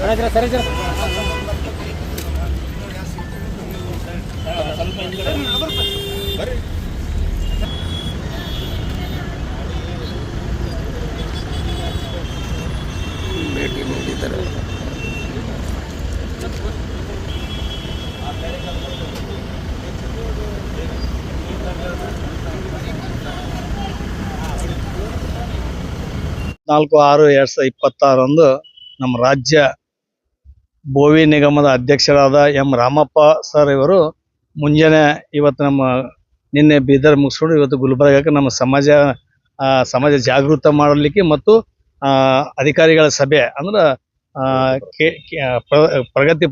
ಭೇಟಿ ನೀಡಿದ್ದಾರೆ. ನಾಲ್ಕು 6/2026 ನಮ್ಮ ರಾಜ್ಯ ಬೋವಿ ನಿಗಮದ ಅಧ್ಯಕ್ಷರಾದ ಎಂ ರಾಮಪ್ಪ ಸರ್ ಇವರು ಮುಂಜಾನೆ ಇವತ್ತು ನಿನ್ನೆ ಬೀದರ್ ಮುಗಿಸ್ಕೊಂಡು ಇವತ್ತು ಗುಲ್ಬರ್ಗಕ್ಕೆ ನಮ್ಮ ಸಮಾಜ ಜಾಗೃತ ಮಾಡಲಿಕ್ಕೆ ಮತ್ತು ಅಧಿಕಾರಿಗಳ ಸಭೆ ಅಂದ್ರೆ ಪ್ರಗತಿ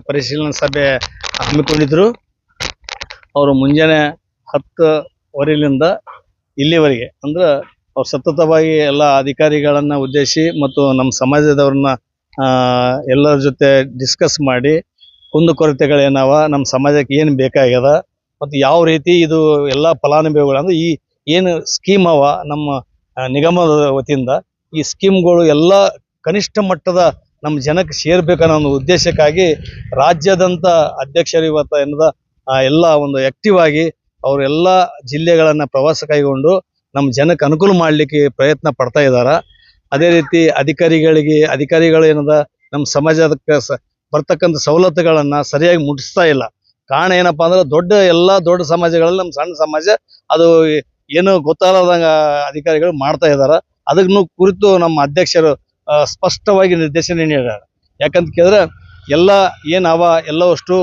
ಪರಿಶೀಲನಾ ಸಭೆ ಹಮ್ಮಿಕೊಂಡಿದ್ರು. ಅವರು ಮುಂಜಾನೆ 10 ಇಲ್ಲಿವರೆಗೆ ಅಂದ್ರೆ ಅವ್ರು ಸತತವಾಗಿ ಎಲ್ಲ ಅಧಿಕಾರಿಗಳನ್ನ ಉದ್ದೇಶಿಸಿ ಮತ್ತು ನಮ್ಮ ಸಮಾಜದವ್ರನ್ನ ಎಲ್ಲರ ಜೊತೆ ಡಿಸ್ಕಸ್ ಮಾಡಿ ಕುಂದುಕೊರತೆಗಳೇನವ, ನಮ್ಮ ಸಮಾಜಕ್ಕೆ ಏನು ಬೇಕಾಗ್ಯದ ಮತ್ತು ಯಾವ ರೀತಿ ಇದು ಎಲ್ಲ ಫಲಾನುಭವಿಗಳು ಅಂದ್ರೆ ಈ ಏನು ಸ್ಕೀಮ್ ಅವ ನಮ್ಮ ನಿಗಮದ ವತಿಯಿಂದ ಈ ಸ್ಕೀಮ್ಗಳು ಎಲ್ಲ ಕನಿಷ್ಠ ಮಟ್ಟದ ನಮ್ಮ ಜನಕ್ಕೆ ಸೇರ್ಬೇಕನ್ನೋ ಒಂದು ಉದ್ದೇಶಕ್ಕಾಗಿ ರಾಜ್ಯದಂತ ಅಧ್ಯಕ್ಷರು ಇವತ್ತು ಏನದ ಎಲ್ಲ ಒಂದು ಆಕ್ಟಿವ್ ಆಗಿ ಅವರೆಲ್ಲ ಜಿಲ್ಲೆಗಳನ್ನು ಪ್ರವಾಸ ಕೈಗೊಂಡು ನಮ್ಮ ಜನಕ್ಕೆ ಅನುಕೂಲ ಮಾಡಲಿಕ್ಕೆ ಪ್ರಯತ್ನ ಪಡ್ತಾ ಇದ್ದಾರೆ. ಅದೇ ರೀತಿ ಅಧಿಕಾರಿಗಳು ಏನದ ನಮ್ಮ ಸಮಾಜಕ್ಕೆ ಬರ್ತಕ್ಕಂಥ ಸವಲತ್ತುಗಳನ್ನು ಸರಿಯಾಗಿ ಮುಟ್ಟಿಸ್ತಾ ಇಲ್ಲ. ಕಾರಣ ಏನಪ್ಪಾ ಅಂದ್ರೆ ದೊಡ್ಡ ಸಮಾಜಗಳಲ್ಲಿ ನಮ್ಮ ಸಣ್ಣ ಸಮಾಜ ಅದು ಏನು ಗೊತ್ತಾಗದಂಗ ಅಧಿಕಾರಿಗಳು ಮಾಡ್ತಾ ಇದ್ದಾರೆ. ಅದನ್ನು ಕುರಿತು ನಮ್ಮ ಅಧ್ಯಕ್ಷರು ಸ್ಪಷ್ಟವಾಗಿ ನಿರ್ದೇಶನ ನೀಡಿದ್ದಾರೆ. ಯಾಕಂತ ಕೇಳಿದ್ರೆ ಎಲ್ಲ ಏನವ ಎಲ್ಲವಷ್ಟು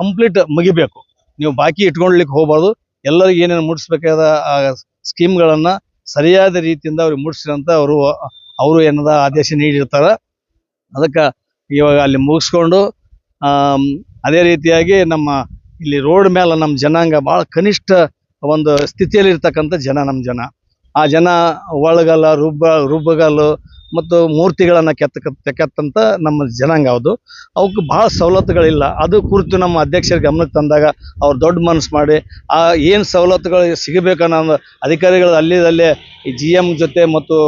ಕಂಪ್ಲೀಟ್ ಮುಗಿಬೇಕು, ನೀವು ಬಾಕಿ ಇಟ್ಕೊಳ್ಲಿಕ್ಕೆ ಹೋಗ್ಬಾರ್ದು. ಎಲ್ಲರಿಗೂ ಏನೇನು ಮುಟ್ಟಿಸ್ಬೇಕಾದ ಸ್ಕೀಮ್ಗಳನ್ನ ಸರಿಯಾದ ರೀತಿಯಿಂದ ಅವ್ರಿಗೆ ಮುಟ್ಟಿಸಿದಂತ ಅವರು ಏನದ ಆದೇಶ ನೀಡಿರ್ತಾರೆ. ಅದಕ್ಕೆ ಇವಾಗ ಅಲ್ಲಿ ಮುಗಿಸ್ಕೊಂಡು ಅದೇ ರೀತಿಯಾಗಿ ನಮ್ಮ ಇಲ್ಲಿ ರೋಡ್ ಮೇಲೆ ನಮ್ಮ ಜನಾಂಗ ಭಾಳ ಕನಿಷ್ಠ ಒಂದು ಸ್ಥಿತಿಯಲ್ಲಿ ಇರ್ತಕ್ಕಂಥ ನಮ್ಮ ಜನ ಆ ಜನ ಒಳಗಲ್ಲ ರುಬ್ಬಗಲ್ಲು ಮತ್ತು ಮೂರ್ತಿಗಳನ್ನು ಕೆತ್ತಂತ ನಮ್ಮ ಜನಾಂಗ ಅವಕ್ಕೆ ಭಾಳ ಸವಲತ್ತುಗಳಿಲ್ಲ. ಅದು ಕುರಿತು ನಮ್ಮ ಅಧ್ಯಕ್ಷರ ಗಮನಕ್ಕೆ ತಂದಾಗ ಅವ್ರು ದೊಡ್ಡ ಮನಸ್ಸು ಮಾಡಿ ಏನು ಸವಲತ್ತುಗಳು ಸಿಗಬೇಕನ್ನೋ ಅಧಿಕಾರಿಗಳು ಅಲ್ಲೇ ಈ GM ಜೊತೆ ಮತ್ತು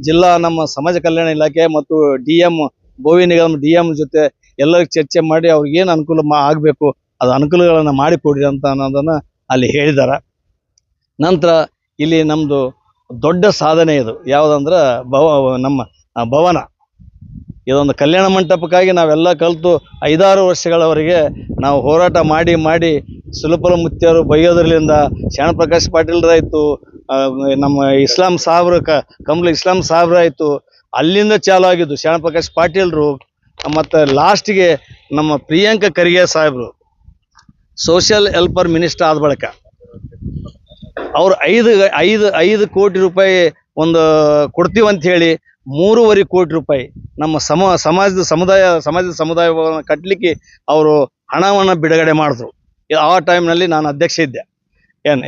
ಜಿಲ್ಲಾ ನಮ್ಮ ಸಮಾಜ ಕಲ್ಯಾಣ ಇಲಾಖೆ ಮತ್ತು DM ಬೋವಿ ನಿಗಮ DM ಜೊತೆ ಎಲ್ಲರಿಗೂ ಚರ್ಚೆ ಮಾಡಿ ಅವ್ರಿಗೆ ಏನು ಅನುಕೂಲ ಆಗಬೇಕು ಅದು ಅನುಕೂಲಗಳನ್ನು ಮಾಡಿಕೊಡ್ರಿ ಅಂತ ಅನ್ನೋದನ್ನು ಅಲ್ಲಿ ಹೇಳಿದ್ದಾರೆ. ನಂತರ ಇಲ್ಲಿ ನಮ್ಮದು ದೊಡ್ಡ ಸಾಧನೆ ಇದು ಯಾವುದಂದ್ರೆ ನಮ್ಮ ಭವನ ಇದೊಂದು ಕಲ್ಯಾಣ ಮಂಟಪಕ್ಕಾಗಿ ನಾವೆಲ್ಲ ಕಲಿತು 5-6 ವರ್ಷಗಳವರೆಗೆ ನಾವು ಹೋರಾಟ ಮಾಡಿ ಸುಲಭಲ ಮುತ್ಯರು ಬೈಯೋದ್ರಲ್ಲಿಂದ ಶರಣಪ್ರಕಾಶ್ ಪಾಟೀಲ್ರಾಯ್ತು, ನಮ್ಮ ಇಸ್ಲಾಂ ಸಾಹೇಬ್ರು ಕಮಲ ಇಸ್ಲಾಂ ಸಾಹೇಬ್ರಾಯ್ತು, ಅಲ್ಲಿಂದ ಚಾಲು ಆಗಿದ್ದು ಶರಣಪ್ರಕಾಶ್ ಪಾಟೀಲ್ರು. ಮತ್ತು ಲಾಸ್ಟ್ಗೆ ನಮ್ಮ ಪ್ರಿಯಾಂಕ ಖರ್ಗೆ ಸಾಹೇಬ್ರು ಸೋಷಿಯಲ್ ವೆಲ್ಫೇರ್ ಮಿನಿಸ್ಟರ್ ಆದ ಬಳಿಕ ಅವ್ರು 5 ಕೋಟಿ ರೂಪಾಯಿ ಒಂದು ಕೊಡ್ತೀವಂತ ಹೇಳಿ 3.5 ಕೋಟಿ ರೂಪಾಯಿ ನಮ್ಮ ಸಮಾಜದ ಸಮುದಾಯವನ್ನು ಕಟ್ಟಲಿಕ್ಕೆ ಅವರು ಹಣವನ್ನು ಬಿಡುಗಡೆ ಮಾಡಿದ್ರು. ಆ ಟೈಮ್ನಲ್ಲಿ ನಾನು ಅಧ್ಯಕ್ಷ ಇದ್ದೆ.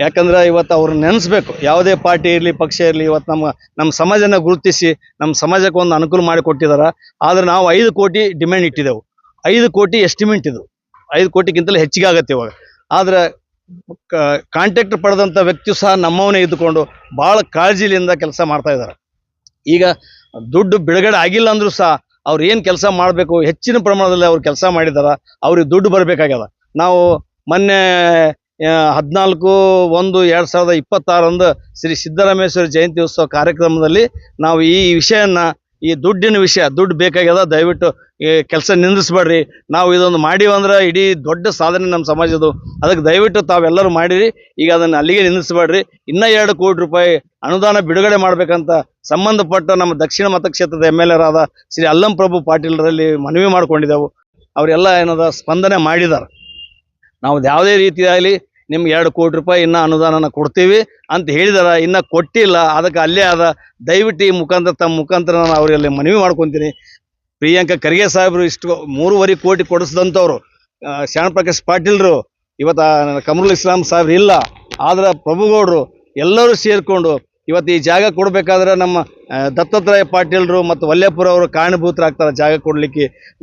ಯಾಕಂದ್ರೆ ಇವತ್ತು ಅವ್ರನ್ನ ನೆನೆಸ್ಬೇಕು, ಯಾವುದೇ ಪಾರ್ಟಿ ಇರಲಿ ಪಕ್ಷ ಇರಲಿ, ಇವತ್ತು ನಮ್ಮ ಸಮಾಜನ ಗುರುತಿಸಿ ನಮ್ಮ ಸಮಾಜಕ್ಕೆ ಒಂದು ಅನುಕೂಲ ಮಾಡಿ ಕೊಟ್ಟಿದ್ದಾರೆ. ಆದರೆ ನಾವು 5 ಕೋಟಿ ಡಿಮ್ಯಾಂಡ್ ಇಟ್ಟಿದ್ದೆವು. 5 ಕೋಟಿ ಎಸ್ಟಿಮೇಟ್ ಇದು, 5 ಕೋಟಿಗಿಂತಲೂ ಹೆಚ್ಚಿಗೆ ಆಗುತ್ತೆ ಇವಾಗ. ಆದರೆ ಕಾಂಟ್ಯಾಕ್ಟ್ ಪಡೆದಂಥ ವ್ಯಕ್ತಿ ಸಹ ನಮ್ಮವನೇ ಇದ್ದುಕೊಂಡು ಭಾಳ ಕಾಳಜಿಯಿಂದ ಕೆಲಸ ಮಾಡ್ತಾ ಇದ್ದಾರೆ. ಈಗ ದುಡ್ಡು ಬಿಡುಗಡೆ ಆಗಿಲ್ಲ ಅಂದ್ರೂ ಸಹ ಅವ್ರು ಏನು ಕೆಲಸ ಮಾಡಬೇಕು ಹೆಚ್ಚಿನ ಪ್ರಮಾಣದಲ್ಲಿ ಅವ್ರು ಕೆಲಸ ಮಾಡಿದ್ದಾರೆ. ಅವ್ರಿಗೆ ದುಡ್ಡು ಬರಬೇಕಾಗ್ಯದ. ನಾವು ಮೊನ್ನೆ 14/1/2026 ಶ್ರೀ ಸಿದ್ದರಾಮೇಶ್ವರ ಜಯಂತಿ ಉತ್ಸವ ಕಾರ್ಯಕ್ರಮದಲ್ಲಿ ನಾವು ಈ ವಿಷಯನ ದುಡ್ಡಿನ ವಿಷಯ, ದುಡ್ಡು ಬೇಕಾಗ್ಯದ, ದಯವಿಟ್ಟು ಕೆಲಸ ನಿಂದಿಸ್ಬೇಡ್ರಿ, ನಾವು ಇದೊಂದು ಮಾಡಿವಂದ್ರೆ ಇಡೀ ದೊಡ್ಡ ಸಾಧನೆ ನಮ್ಮ ಸಮಾಜದ್ದು, ಅದಕ್ಕೆ ದಯವಿಟ್ಟು ತಾವೆಲ್ಲರೂ ಮಾಡಿರಿ, ಈಗ ಅದನ್ನು ಅಲ್ಲಿಗೆ ನಿಂದಿಸ್ಬೇಡ್ರಿ, ಇನ್ನೂ 2 ಕೋಟಿ ರೂಪಾಯಿ ಅನುದಾನ ಬಿಡುಗಡೆ ಮಾಡಬೇಕಂತ ಸಂಬಂಧಪಟ್ಟ ನಮ್ಮ ದಕ್ಷಿಣ ಮತಕ್ಷೇತ್ರದ MLA ರಾದ ಶ್ರೀ ಅಲ್ಲಂ ಪ್ರಭು ಪಾಟೀಲ್ರಲ್ಲಿ ಮನವಿ ಮಾಡ್ಕೊಂಡಿದ್ದೆವು. ಅವರೆಲ್ಲ ಏನದ ಸ್ಪಂದನೆ ಮಾಡಿದ್ದಾರೆ. ನಾವು ಯಾವುದೇ ರೀತಿಯಾಗಲಿ ನಿಮ್ಗೆ 2 ಕೋಟಿ ರೂಪಾಯಿ ಇನ್ನೂ ಅನುದಾನನ ಕೊಡ್ತೀವಿ ಅಂತ ಹೇಳಿದಾರೆ, ಇನ್ನೂ ಕೊಟ್ಟಿಲ್ಲ. ಅದಕ್ಕೆ ಅಲ್ಲೇ ದಯವಿಟ್ಟು ಈ ತಮ್ಮ ಮುಖಾಂತರ ನಾನು ಅವರಲ್ಲಿ ಮನವಿ ಮಾಡ್ಕೊತೀನಿ. ಪ್ರಿಯಾಂಕ ಖರ್ಗೆ ಸಾಹೇಬರು ಇಷ್ಟು 3.5 ಕೋಟಿ ಕೊಡಿಸಿದಂಥವ್ರು, ಶರಣಪ್ರಕಾಶ್ ಪಾಟೀಲ್ರು, ಇವತ್ತು ಕಮರುಲ್ ಇಸ್ಲಾಂ ಸಾಹೇಬ್ರು ಇಲ್ಲ, ಆದ್ರೆ ಪ್ರಭುಗೌಡರು ಎಲ್ಲರೂ ಸೇರಿಕೊಂಡು ಇವತ್ತು ಈ ಜಾಗ ಕೊಡಬೇಕಾದ್ರೆ ನಮ್ಮ ದತ್ತಾತ್ರೇಯ ಪಾಟೀಲ್ರು ಮತ್ತು ವಲ್ಲೇಪುರ ಅವರು ಕಾರಣಭೂತರಾಗ್ತಾರೆ.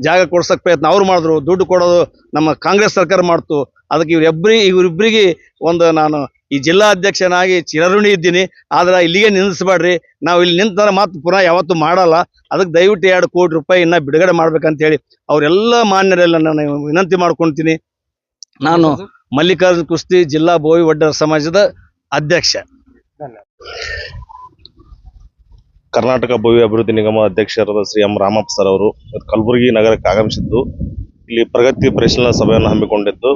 ಜಾಗ ಕೊಡ್ಸೋಕೆ ಪ್ರಯತ್ನ ಅವ್ರು ಮಾಡಿದ್ರು, ದುಡ್ಡು ಕೊಡೋದು ನಮ್ಮ ಕಾಂಗ್ರೆಸ್ ಸರ್ಕಾರ ಮಾಡ್ತು. ಅದಕ್ಕೆ ಇವರಿಬ್ಬರಿಗೆ ಒಂದು ನಾನು ಈ ಜಿಲ್ಲಾ ಅಧ್ಯಕ್ಷನಾಗಿ ಚಿರಋಣಿ ಇದ್ದೀನಿ. ಆದ್ರೆ ಇಲ್ಲಿಗೆ ನಿಲ್ಲಿಸಬೇಡ್ರಿ, ನಾವು ಇಲ್ಲಿ ನಿಂತರ ಮಾತು ಪುನಃ ಯಾವತ್ತೂ ಮಾಡಲ್ಲ. ಅದಕ್ಕೆ ದಯವಿಟ್ಟು 2 ಕೋಟಿ ರೂಪಾಯಿ ಇನ್ನ ಬಿಡುಗಡೆ ಮಾಡ್ಬೇಕಂತ ಹೇಳಿ ಅವರೆಲ್ಲ ಮಾನ್ಯರೆಲ್ಲ ನಾನು ವಿನಂತಿ ಮಾಡ್ಕೊಳ್ತೀನಿ. ನಾನು ಮಲ್ಲಿಕಾರ್ಜುನ ಕುಸ್ತಿ ಜಿಲ್ಲಾ ಬೋವಿ ಒಡ್ಡರ ಸಮಾಜದ ಅಧ್ಯಕ್ಷ. ಕರ್ನಾಟಕ ಭೂವಿ ಅಭಿವೃದ್ಧಿ ನಿಗಮ ಅಧ್ಯಕ್ಷರಾದ ಶ್ರೀ ಎಂ ರಾಮಪ್ಪ ಸರ್ ಅವರು ಕಲಬುರಗಿ ನಗರಕ್ಕೆ ಆಗಮಿಸಿದ್ದು ಇಲ್ಲಿ ಪ್ರಗತಿ ಪರಿಶೀಲನಾ ಸಭೆಯನ್ನು ಹಮ್ಮಿಕೊಂಡಿದ್ದು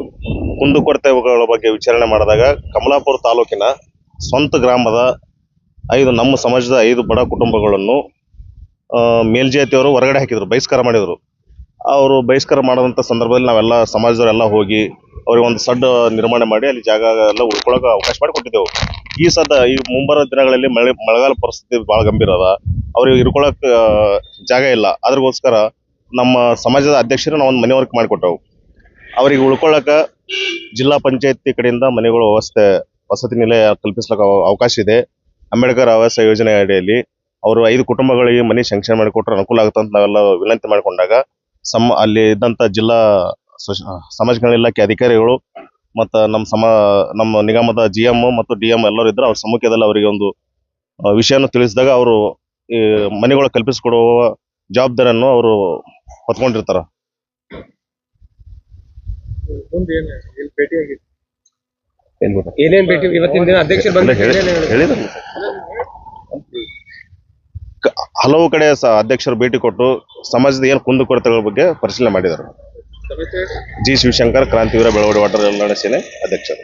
ಕುಂದುಕೊರತೆಗಳ ಬಗ್ಗೆ ವಿಚಾರಣೆ ಮಾಡಿದಾಗ ಕಮಲಾಪುರ ತಾಲೂಕಿನ ಸ್ವಂತ ಗ್ರಾಮದ ನಮ್ಮ ಸಮಾಜದ 5 ಬಡ ಕುಟುಂಬಗಳನ್ನು ಮೇಲ್ಜಾತಿಯವರು ಹೊರಗಡೆ ಹಾಕಿದ್ರು, ಬಹಿಷ್ಕಾರ ಮಾಡಿದರು. ಅವರು ಬಹಿಷ್ಕಾರ ಮಾಡುವಂಥ ಸಂದರ್ಭದಲ್ಲಿ ನಾವೆಲ್ಲ ಸಮಾಜದವರೆಲ್ಲ ಹೋಗಿ ಅವ್ರಿಗೆ ಒಂದು ಸಡ್ ನಿರ್ಮಾಣ ಮಾಡಿ ಅಲ್ಲಿ ಜಾಗ ಎಲ್ಲ ಉಳ್ಕೊಳ್ಳೋಕೆ ಅವಕಾಶ ಮಾಡಿ ಕೊಟ್ಟಿದ್ದೆವು. ಈ ಮುಂಬರುವ ದಿನಗಳಲ್ಲಿ ಮಳೆಗಾಲ ಪರಿಸ್ಥಿತಿ ಭಾಳ ಗಂಭೀರ ಅದ, ಅವ್ರಿಗೆ ಇರ್ಕೊಳ್ಳೋಕೆ ಜಾಗ ಇಲ್ಲ. ಅದ್ರಗೋಸ್ಕರ ನಮ್ಮ ಸಮಾಜದ ಅಧ್ಯಕ್ಷರು ನಾವು ಒಂದು ಮನೆ ವರ್ಕ್ ಮಾಡಿಕೊಟ್ಟೆವು. ಅವರಿಗೆ ಉಳ್ಕೊಳ್ಳೋಕೆ ಜಿಲ್ಲಾ ಪಂಚಾಯತಿ ಕಡೆಯಿಂದ ಮನೆಗಳ ವಸತಿ ನಿಲಯ ಕಲ್ಪಿಸ್ಲಿಕ್ಕೆ ಅವಕಾಶ ಇದೆ. ಅಂಬೇಡ್ಕರ್ ಆವಾಸ ಯೋಜನೆ ಅಡಿಯಲ್ಲಿ ಅವರು 5 ಕುಟುಂಬಗಳಿಗೆ ಮನೆ ಶಾಂಕ್ಷನ್ ಮಾಡಿಕೊಟ್ರೆ ಅನುಕೂಲ ಆಗುತ್ತೆ ಅಂತ ನಾವೆಲ್ಲ ವಿನಂತಿ ಮಾಡಿಕೊಂಡಾಗ ಅಲ್ಲಿ ಇದ್ದಂಥ ಜಿಲ್ಲಾ ಸಮಾಜ ಕಲ್ಯಾಣ ಇಲಾಖೆ ಅಧಿಕಾರಿಗಳು ಮತ್ತು ನಮ್ಮ ನಿಗಮದ GM ಮತ್ತು DM ಎಲ್ಲರೂ ಇದ್ರು. ಅವ್ರ ಸಮ್ಮುಖದಲ್ಲಿ ಅವರಿಗೆ ಒಂದು ವಿಷಯವನ್ನು ತಿಳಿಸಿದಾಗ ಅವರು ಈ ಮನೆಗಳು ಕಲ್ಪಿಸಿಕೊಡುವ ಜವಾಬ್ದಾರಿಯನ್ನು ಅವರು ಹೊತ್ಕೊಂಡಿರ್ತಾರ. ಹಲವು ಕಡೆ ಅಧ್ಯಕ್ಷರು ಭೇಟಿ ಕೊಟ್ಟು ಸಮಾಜದ ಏನು ಕುಂದುಕೊರತೆಗಳ ಬಗ್ಗೆ ಪರಿಶೀಲನೆ ಮಾಡಿದರು. ಜಿ ಶಿವಶಂಕರ್, ಕ್ರಾಂತಿವೀರ ಬೆಳವಡಿ ವಾಟರ್ ಎಲ್ಲಾ ಸೇನೆ ಅಧ್ಯಕ್ಷರು.